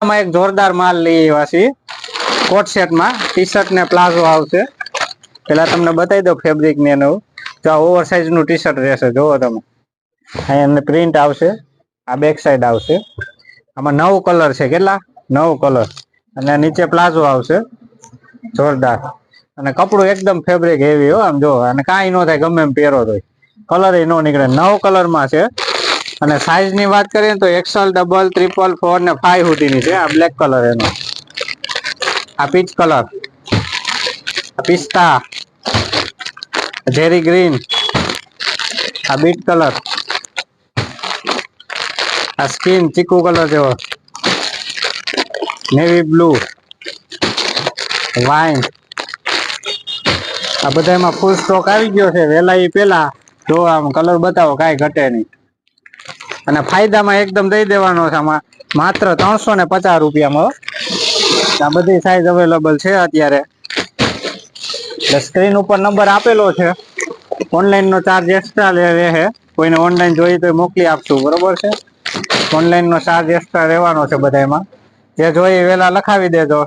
આમાં એક જોરદાર માલ લઈ આવ્યા છીએ કોટ સેટમાં ટી શર્ટ ને પ્લાઝો આવશે પેલા તમને બતાવી દો ફેબ્રિક ને એનું તો આ ઓવર સાઇઝ નું ટી શર્ટ રહેશે જોવો તમે અહીંયા પ્રિન્ટ આવશે આ બેક સાઈડ આવશે આમાં 9 કલર છે કેટલા 9 કલર અને નીચે પ્લાઝો આવશે જોરદાર અને કપડું એકદમ ફેબ્રિક હેવી હો આમ જો અને કાંઈ ન થાય ગમે એમ પહેરો તો કલર એ નો નીકળે 9 કલર માં છે અને સાઈઝ ની વાત કરીએ તો XL ડબલ ટ્રિપલ 4 ને 5 સુધીની છે આ બ્લેક કલર એનો આ પીચ કલર આ પિસ્તા જેરી ગ્રીન આ બીટ કલર આ સ્કિન ચીકુ કલર જેવો નેવી બ્લુ વાઇન આ બધામાં ફૂલ સ્ટોક આવી ગયો છે વેલા એ પેલા જો આમ કલર બતાવો કાંઈ ઘટે નહીં અને ફાયદામાં એકદમ દઈ દેવાનો છે આમાં માત્ર 350 રૂપિયામાં આ બધી સાઈઝ અવેલેબલ છે અત્યારે એટલે સ્ક્રીન ઉપર નંબર આપેલો છે ઓનલાઈન નો ચાર્જ એક્સ્ટ્રા રહે કોઈને ઓનલાઈન જોઈએ તો મોકલી આપશું બરોબર છે ઓનલાઈન નો ચાર્જ એક્સ્ટ્રા રહેવાનો છે બધામાં જે જોઈએ વેલા લખાવી દેજો